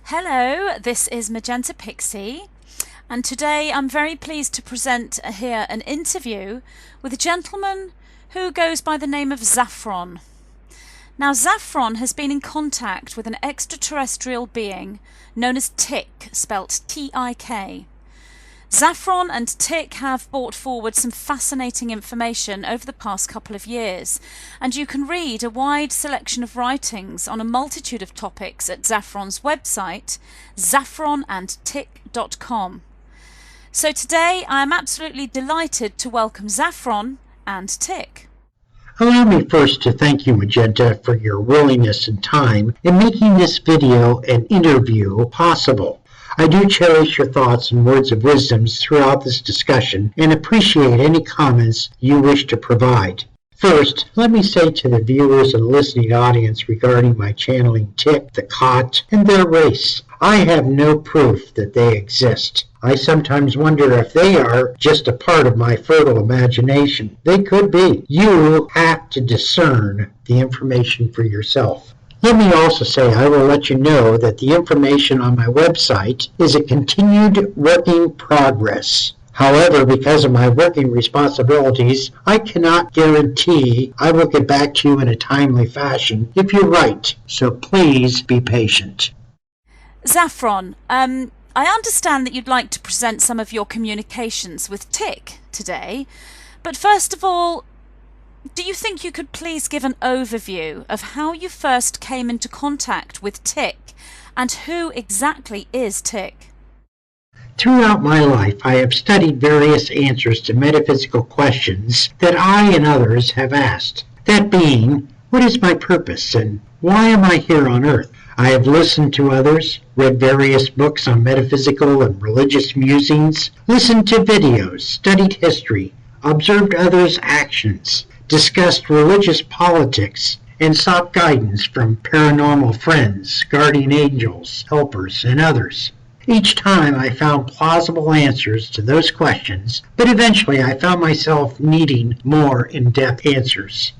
Hello, this is Magenta Pixie, and today I'm very pleased to present here an interview with a gentleman who goes by the name of Zaffron. Now, Zaffron has been in contact with an extraterrestrial being known as TIK, spelt T-I-K. Zaffron and TIK have brought forward some fascinating information over the past couple of years, and you can read a wide selection of writings on a multitude of topics at Zaffron's website, zaffronandtik.com. So today I am absolutely delighted to welcome Zaffron and TIK. Allow me first to thank you, Magenta, for your willingness and time in making this video and interview possible. I do cherish your thoughts and words of wisdom throughout this discussion and appreciate any comments you wish to provide. First, let me say to the viewers and listening audience regarding my channeling TIK, the Cot, and their race, I have no proof that they exist. I sometimes wonder if they are just a part of my fertile imagination. They could be. You have to discern the information for yourself. Let me also say I will let you know that the information on my website is a continued working progress. However, because of my working responsibilities, I cannot guarantee I will get back to you in a timely fashion if you're right, so please be patient. Zaffron, I understand that you'd like to present some of your communications with TIK today, but first of all, do you think you could please give an overview of how you first came into contact with TIK and who exactly is TIK? Throughout my life, I have studied various answers to metaphysical questions that I and others have asked. That being, what is my purpose and why am I here on Earth? I have listened to others, read various books on metaphysical and religious musings, listened to videos, studied history, observed others' actions, discussed religious politics, and sought guidance from paranormal friends, guardian angels, helpers, and others. Each time I found plausible answers to those questions, but eventually I found myself needing more in-depth answers.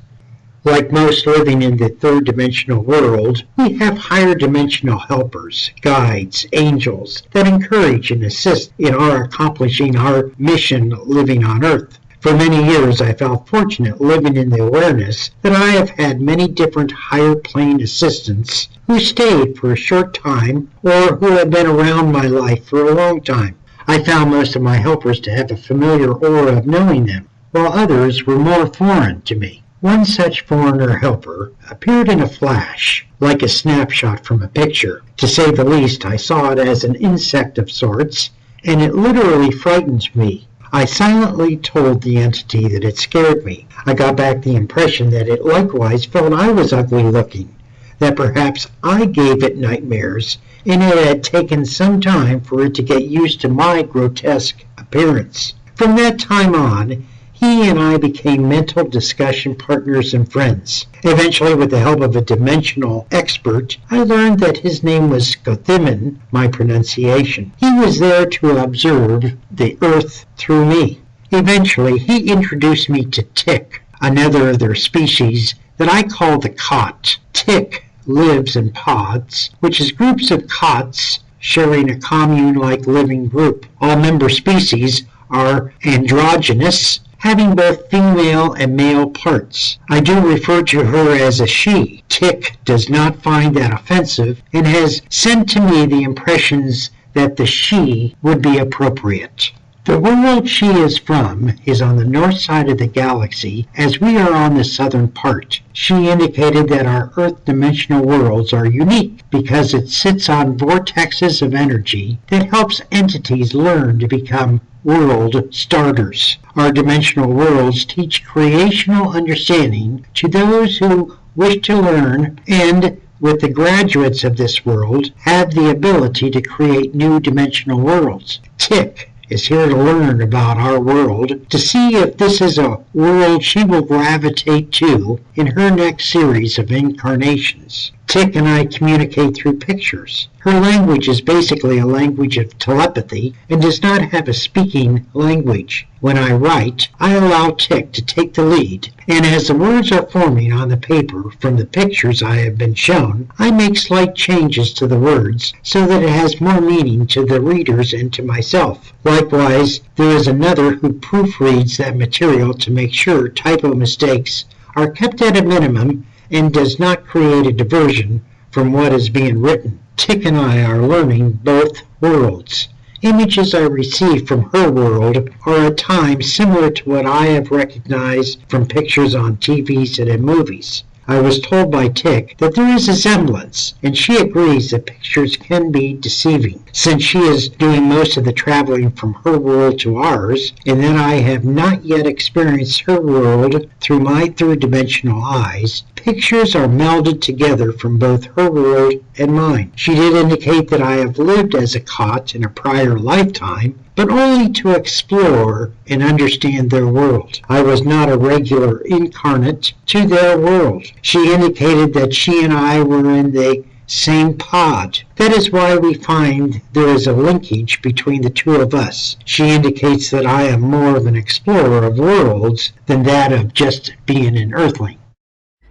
Like most living in the third-dimensional world, we have higher-dimensional helpers, guides, angels that encourage and assist in our accomplishing our mission living on Earth. For many years, I felt fortunate living in the awareness that I have had many different higher plane assistants who stayed for a short time or who have been around my life for a long time. I found most of my helpers to have a familiar aura of knowing them, while others were more foreign to me. One such foreigner helper appeared in a flash, like a snapshot from a picture. To say the least, I saw it as an insect of sorts, and it literally frightened me. I silently told the entity that it scared me. I got back the impression that it likewise felt I was ugly looking, that perhaps I gave it nightmares, and it had taken some time for it to get used to my grotesque appearance. From that time on, he and I became mental discussion partners and friends. Eventually, with the help of a dimensional expert, I learned that his name was Gothiman, my pronunciation. He was there to observe the Earth through me. Eventually, he introduced me to TIK, another of their species that I call the Cot. TIK lives in pods, which is groups of cots sharing a commune-like living group. All member species are androgynous, having both female and male parts. I do refer to her as a she. TIK does not find that offensive and has sent to me the impressions that the she would be appropriate. The world she is from is on the north side of the galaxy, as we are on the southern part. She indicated that our Earth dimensional worlds are unique because it sits on vortexes of energy that helps entities learn to become world starters. Our dimensional worlds teach creational understanding to those who wish to learn and, with the graduates of this world, have the ability to create new dimensional worlds. TIK is here to learn about our world, to see if this is a world she will gravitate to in her next series of incarnations. TIK and I communicate through pictures. Her language is basically a language of telepathy and does not have a speaking language. When I write, I allow TIK to take the lead, and as the words are forming on the paper from the pictures I have been shown, I make slight changes to the words so that it has more meaning to the readers and to myself. Likewise, there is another who proofreads that material to make sure typo mistakes are kept at a minimum and does not create a diversion from what is being written. TIK and I are learning both worlds. Images I receive from her world are at times similar to what I have recognized from pictures on TVs and in movies. I was told by TIK that there is a semblance, and she agrees that pictures can be deceiving, since she is doing most of the traveling from her world to ours, and that I have not yet experienced her world through my third-dimensional eyes. Pictures are melded together from both her world and mine. She did indicate that I have lived as a Kot in a prior lifetime, but only to explore and understand their world. I was not a regular incarnate to their world. She indicated that she and I were in the same pod. That is why we find there is a linkage between the two of us. She indicates that I am more of an explorer of worlds than that of just being an earthling.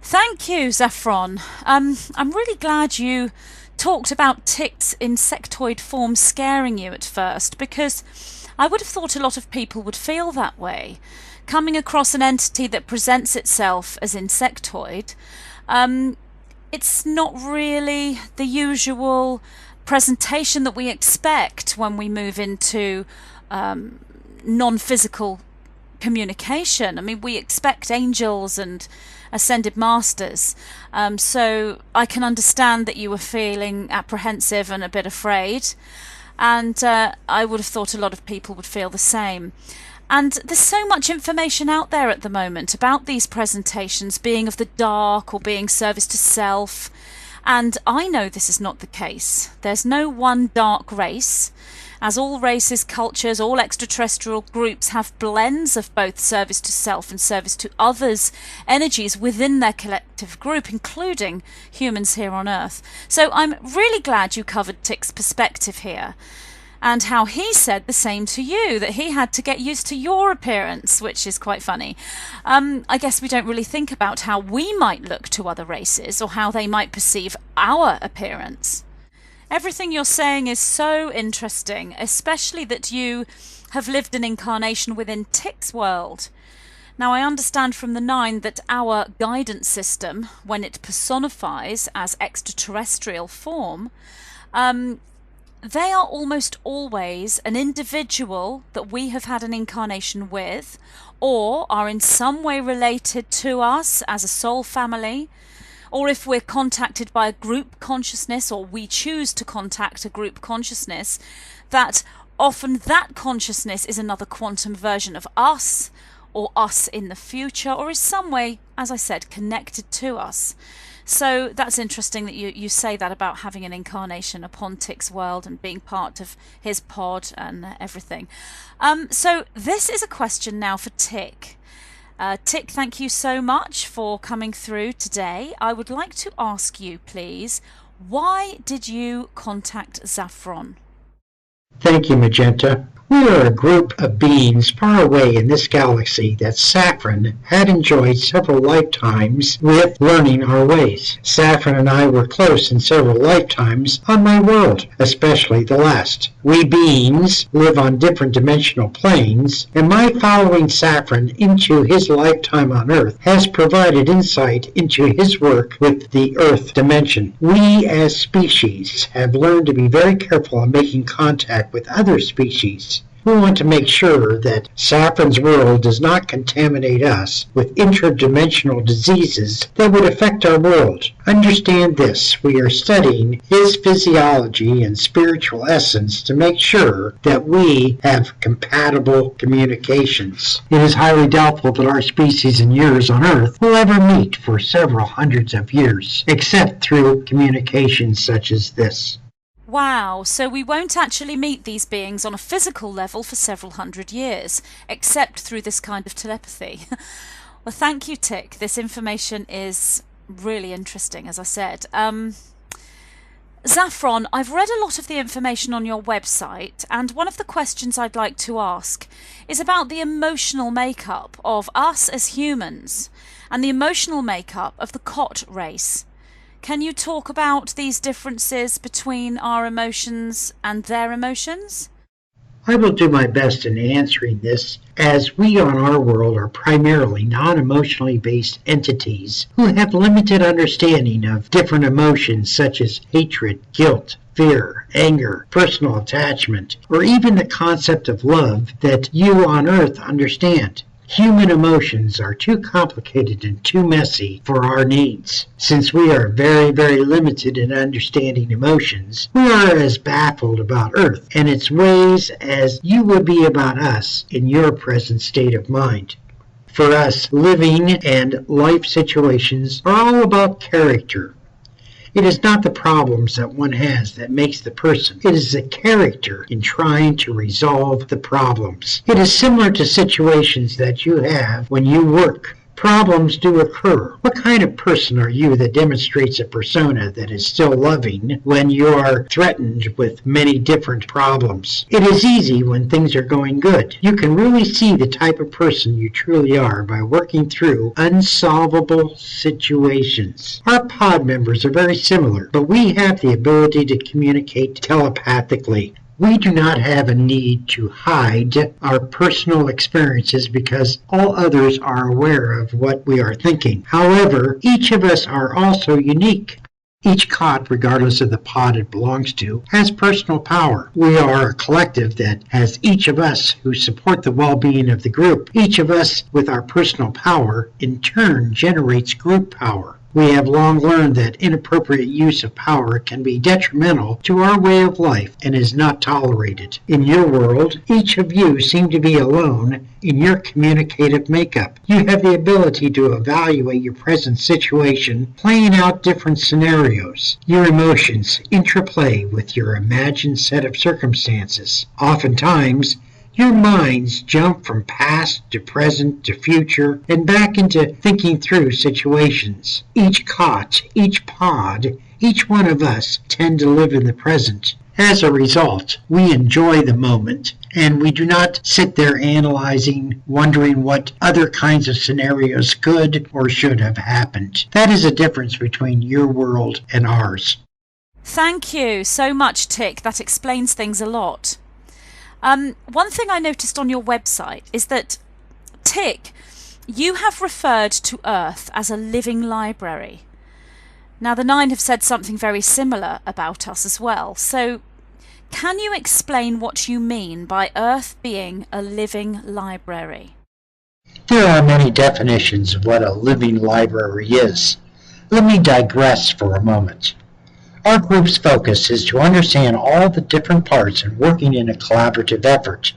Thank you, Zaffron. I'm really glad you talked about TIK's insectoid form scaring you at first, because I would have thought a lot of people would feel that way. Coming across an entity that presents itself as insectoid, it's not really the usual presentation that we expect when we move into non-physical communication. I mean, we expect angels and ascended masters, so I can understand that you were feeling apprehensive and a bit afraid, and I would have thought a lot of people would feel the same. And there's so much information out there at the moment about these presentations being of the dark or being service to self, and I know this is not the case. There's no one dark race, as all races, cultures, all extraterrestrial groups have blends of both service to self and service to others energies within their collective group, including humans here on Earth. So I'm really glad you covered TIK's perspective here, and how he said the same to you, that he had to get used to your appearance, which is quite funny. I guess we don't really think about how we might look to other races or how they might perceive our appearance. Everything you're saying is so interesting, especially that you have lived an incarnation within TIK's world. Now, I understand from the 9 that our guidance system, when it personifies as extraterrestrial form, they are almost always an individual that we have had an incarnation with, or are in some way related to us as a soul family, or if we're contacted by a group consciousness, or we choose to contact a group consciousness, that often that consciousness is another quantum version of us, or us in the future, or is some way, as I said, connected to us. So that's interesting that you say that about having an incarnation upon TIK's world and being part of his pod and everything. So this is a question now for TIK. TIK, thank you so much for coming through today. I would like to ask you, please, why did you contact Zaffron? Thank you, Magenta. We are a group of beings far away in this galaxy that Zaffron had enjoyed several lifetimes with learning our ways. Zaffron and I were close in several lifetimes on my world, especially the last. We beings live on different dimensional planes, and my following Zaffron into his lifetime on Earth has provided insight into his work with the Earth dimension. We as species have learned to be very careful in making contact with other species. We want to make sure that Zaffron's world does not contaminate us with interdimensional diseases that would affect our world. Understand this, we are studying his physiology and spiritual essence to make sure that we have compatible communications. It is highly doubtful that our species and yours on Earth will ever meet for several hundreds of years, except through communications such as this. Wow, so we won't actually meet these beings on a physical level for several hundred years, except through this kind of telepathy. Well, thank you, TIK. This information is really interesting, as I said. Zaffron, I've read a lot of the information on your website, and one of the questions I'd like to ask is about the emotional makeup of us as humans and the emotional makeup of the cot race. Can you talk about these differences between our emotions and their emotions? I will do my best in answering this, as we on our world are primarily non-emotionally based entities who have limited understanding of different emotions such as hatred, guilt, fear, anger, personal attachment, or even the concept of love that you on Earth understand. Human emotions are too complicated and too messy for our needs. Since we are very, very limited in understanding emotions, we are as baffled about Earth and its ways as you would be about us in your present state of mind. For us, living and life situations are all about character. It is not the problems that one has that makes the person. It is the character in trying to resolve the problems. It is similar to situations that you have when you work. Problems do occur. What kind of person are you that demonstrates a persona that is still loving when you are threatened with many different problems? It is easy when things are going good. You can really see the type of person you truly are by working through unsolvable situations. Our pod members are very similar, but we have the ability to communicate telepathically. We do not have a need to hide our personal experiences because all others are aware of what we are thinking. However, each of us are also unique. Each cot, regardless of the pod it belongs to, has personal power. We are a collective that has each of us who support the well-being of the group. Each of us with our personal power, in turn, generates group power. We have long learned that inappropriate use of power can be detrimental to our way of life and is not tolerated. In your world, each of you seem to be alone in your communicative makeup. You have the ability to evaluate your present situation, playing out different scenarios. Your emotions interplay with your imagined set of circumstances. Oftentimes, your minds jump from past to present to future and back into thinking through situations. Each cot, each pod, each one of us tend to live in the present. As a result, we enjoy the moment and we do not sit there analyzing, wondering what other kinds of scenarios could or should have happened. That is a difference between your world and ours. Thank you so much, TIK. That explains things a lot. One thing I noticed on your website is that, TIK, you have referred to Earth as a living library. Now, the 9 have said something very similar about us as well. So, can you explain what you mean by Earth being a living library? There are many definitions of what a living library is. Let me digress for a moment. Our group's focus is to understand all the different parts and working in a collaborative effort.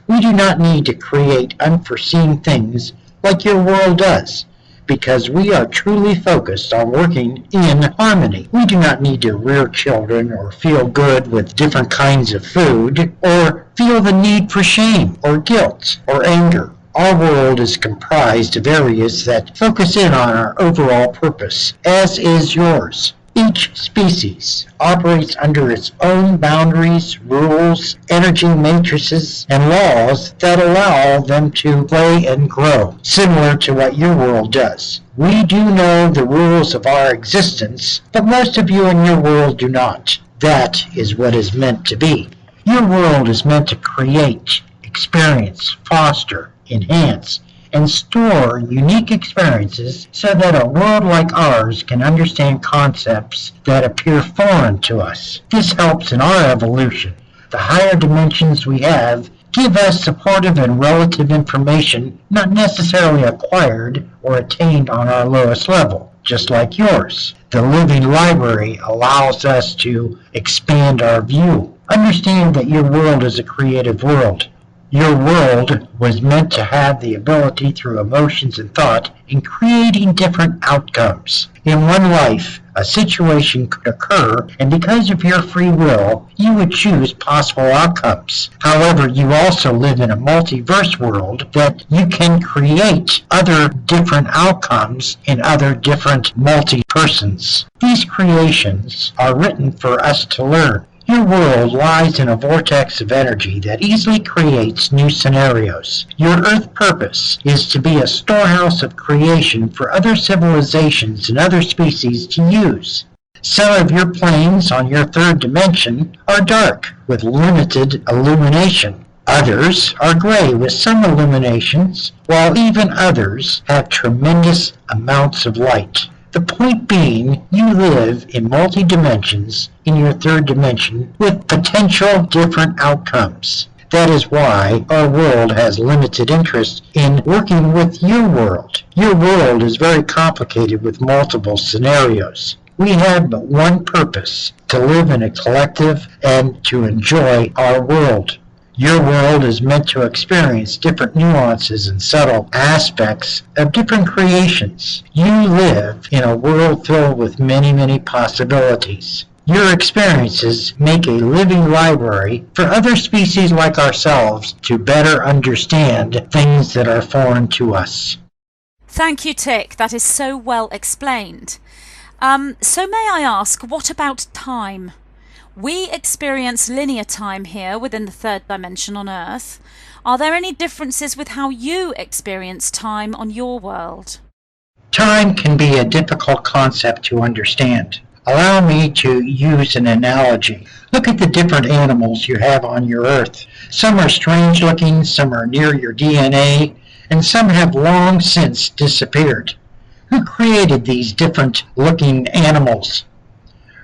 We do not need to create unforeseen things like your world does, because we are truly focused on working in harmony. We do not need to rear children or feel good with different kinds of food or feel the need for shame or guilt or anger. Our world is comprised of areas that focus in on our overall purpose, as is yours. Each species operates under its own boundaries, rules, energy matrices, and laws that allow them to play and grow, similar to what your world does. We do know the rules of our existence, but most of you in your world do not. That is what is meant to be. Your world is meant to create, experience, foster, enhance, and store unique experiences so that a world like ours can understand concepts that appear foreign to us. This helps in our evolution. The higher dimensions we have give us supportive and relative information not necessarily acquired or attained on our lowest level, just like yours. The living library allows us to expand our view. Understand that your world is a creative world. Your world was meant to have the ability through emotions and thought in creating different outcomes. In one life, a situation could occur, and because of your free will, you would choose possible outcomes. However, you also live in a multiverse world that you can create other different outcomes in other different multi-persons. These creations are written for us to learn. Your world lies in a vortex of energy that easily creates new scenarios. Your Earth purpose is to be a storehouse of creation for other civilizations and other species to use. Some of your planes on your third dimension are dark with limited illumination. Others are gray with some illuminations, while even others have tremendous amounts of light. The point being, you live in multi-dimensions in your third dimension with potential different outcomes. That is why our world has limited interest in working with your world. Your world is very complicated with multiple scenarios. We have but one purpose, to live in a collective and to enjoy our world. Your world is meant to experience different nuances and subtle aspects of different creations. You live in a world filled with many, many possibilities. Your experiences make a living library for other species like ourselves to better understand things that are foreign to us. Thank you, TIK. That is so well explained. So may I ask, what about time? We experience linear time here within the third dimension on Earth. Are there any differences with how you experience time on your world? Time can be a difficult concept to understand. Allow me to use an analogy. Look at the different animals you have on your Earth. Some are strange looking, some are near your DNA, and some have long since disappeared. Who created these different looking animals?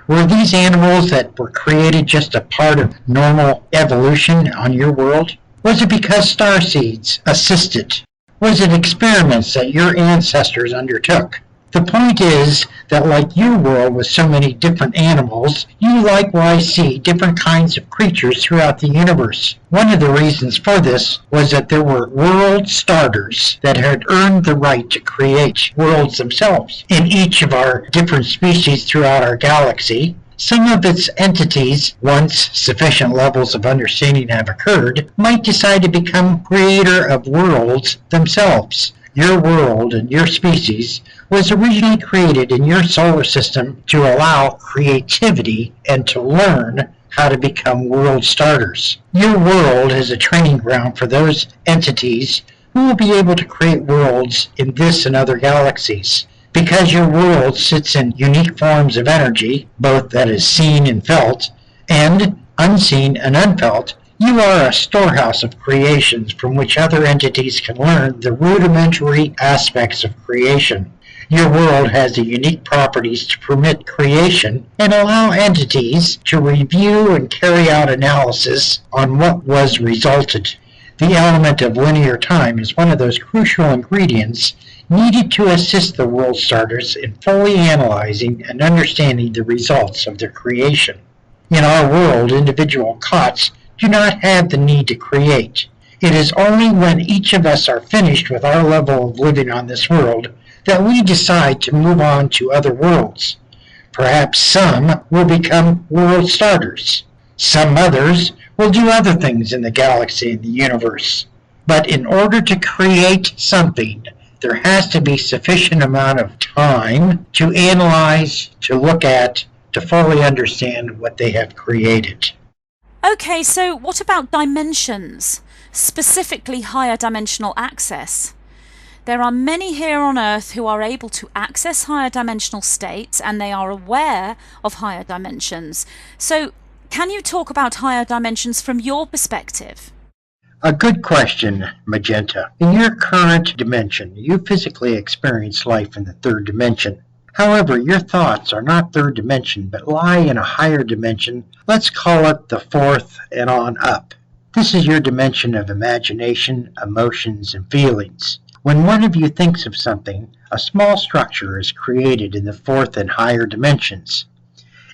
Were these animals that were created just a part of normal evolution on your world? Was it because starseeds assisted? Was it experiments that your ancestors undertook? The point is that like your world with so many different animals, you likewise see different kinds of creatures throughout the universe. One of the reasons for this was that there were world starters that had earned the right to create worlds themselves. In each of our different species throughout our galaxy, some of its entities, once sufficient levels of understanding have occurred, might decide to become creator of worlds themselves. Your world and your species was originally created in your solar system to allow creativity and to learn how to become world starters. Your world is a training ground for those entities who will be able to create worlds in this and other galaxies. Because your world sits in unique forms of energy, both that is seen and felt, and unseen and unfelt, you are a storehouse of creations from which other entities can learn the rudimentary aspects of creation. Your world has the unique properties to permit creation and allow entities to review and carry out analysis on what was resulted. The element of linear time is one of those crucial ingredients needed to assist the world starters in fully analyzing and understanding the results of their creation. In our world, individual cots do not have the need to create. It is only when each of us are finished with our level of living on this world that we decide to move on to other worlds. Perhaps some will become world starters. Some others will do other things in the galaxy and the universe. But in order to create something, there has to be sufficient amount of time to analyze, to look at, to fully understand what they have created. Okay, so what about dimensions, specifically higher dimensional access? There are many here on Earth who are able to access higher dimensional states and they are aware of higher dimensions. So, can you talk about higher dimensions from your perspective? A good question, Magenta. In your current dimension, you physically experience life in the third dimension. However, your thoughts are not third dimension, but lie in a higher dimension. Let's call it the fourth and on up. This is your dimension of imagination, emotions, and feelings. When one of you thinks of something, a small structure is created in the fourth and higher dimensions.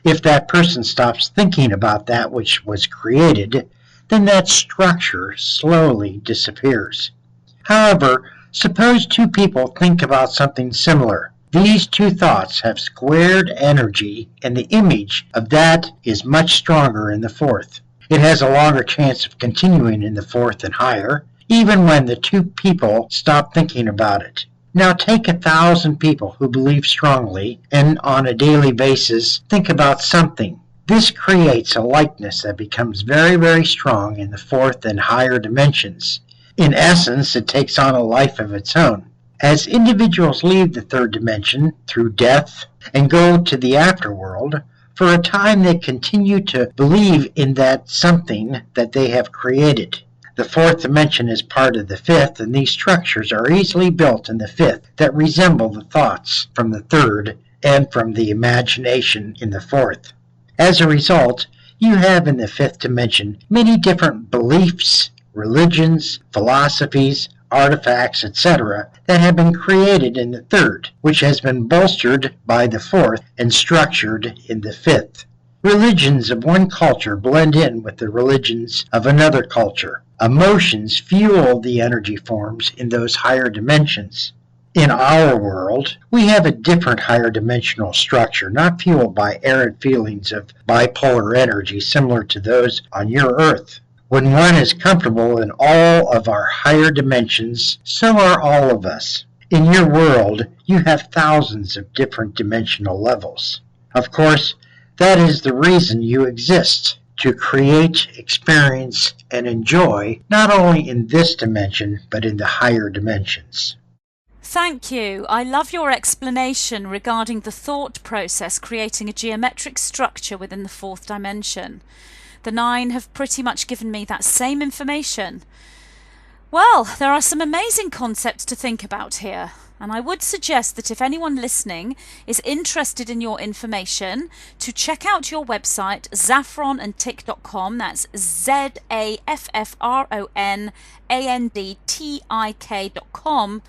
If that person stops thinking about that which was created, then that structure slowly disappears. However, suppose two people think about something similar. These two thoughts have squared energy, and the image of that is much stronger in the fourth. It has a longer chance of continuing in the fourth and higher, even when the two people stop thinking about it. Now take 1,000 people who believe strongly and on a daily basis think about something. This creates a likeness that becomes very, very strong in the fourth and higher dimensions. In essence, it takes on a life of its own. As individuals leave the third dimension through death and go to the afterworld, for a time they continue to believe in that something that they have created. The fourth dimension is part of the fifth, and these structures are easily built in the fifth that resemble the thoughts from the third and from the imagination in the fourth. As a result, you have in the fifth dimension many different beliefs, religions, philosophies, artifacts, etc., that have been created in the third, which has been bolstered by the fourth and structured in the fifth. Religions of one culture blend in with the religions of another culture. Emotions fuel the energy forms in those higher dimensions. In our world, we have a different higher dimensional structure, not fueled by errant feelings of bipolar energy similar to those on your Earth. When one is comfortable in all of our higher dimensions, so are all of us. In your world, you have thousands of different dimensional levels. Of course, that is the reason you exist, to create, experience, and enjoy not only in this dimension, but in the higher dimensions. Thank you. I love your explanation regarding the thought process creating a geometric structure within the fourth dimension. The 9 have pretty much given me that same information. Well, there are some amazing concepts to think about here, and I would suggest that if anyone listening is interested in your information, to check out your website, zaffronandtik.com. That's zaffronandtik.com,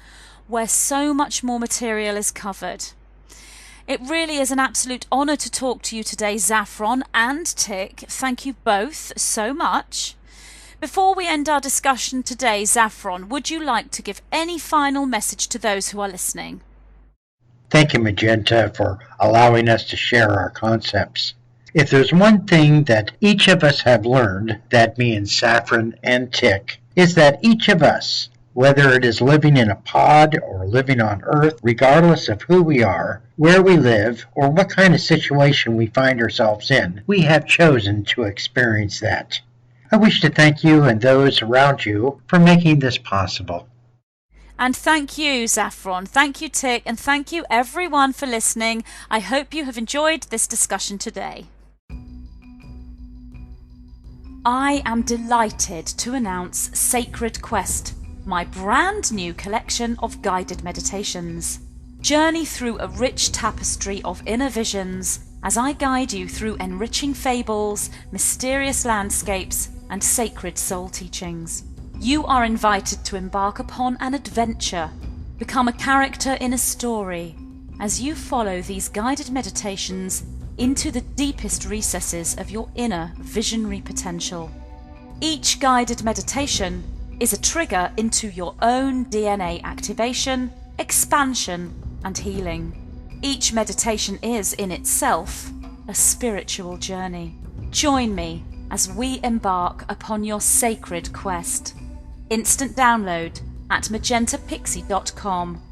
where so much more material is covered. It really is an absolute honour to talk to you today, Zaffron and TIK. Thank you both so much. Before we end our discussion today, Zaffron, would you like to give any final message to those who are listening? Thank you, Magenta, for allowing us to share our concepts. If there's one thing that each of us have learned, that means Zaffron and TIK, is that each of us, whether it is living in a pod or living on Earth, regardless of who we are, where we live, or what kind of situation we find ourselves in, we have chosen to experience that. I wish to thank you and those around you for making this possible. And thank you, Zaffron. Thank you, TIK, and thank you everyone for listening. I hope you have enjoyed this discussion today. I am delighted to announce Sacred Quest, my brand new collection of guided meditations. Journey through a rich tapestry of inner visions as I guide you through enriching fables, mysterious landscapes, and sacred soul teachings. You are invited to embark upon an adventure, become a character in a story, as you follow these guided meditations into the deepest recesses of your inner visionary potential. Each guided meditation is a trigger into your own DNA activation, expansion, and healing. Each meditation is, in itself, a spiritual journey. Join me as we embark upon your sacred quest. Instant download at magentapixie.com.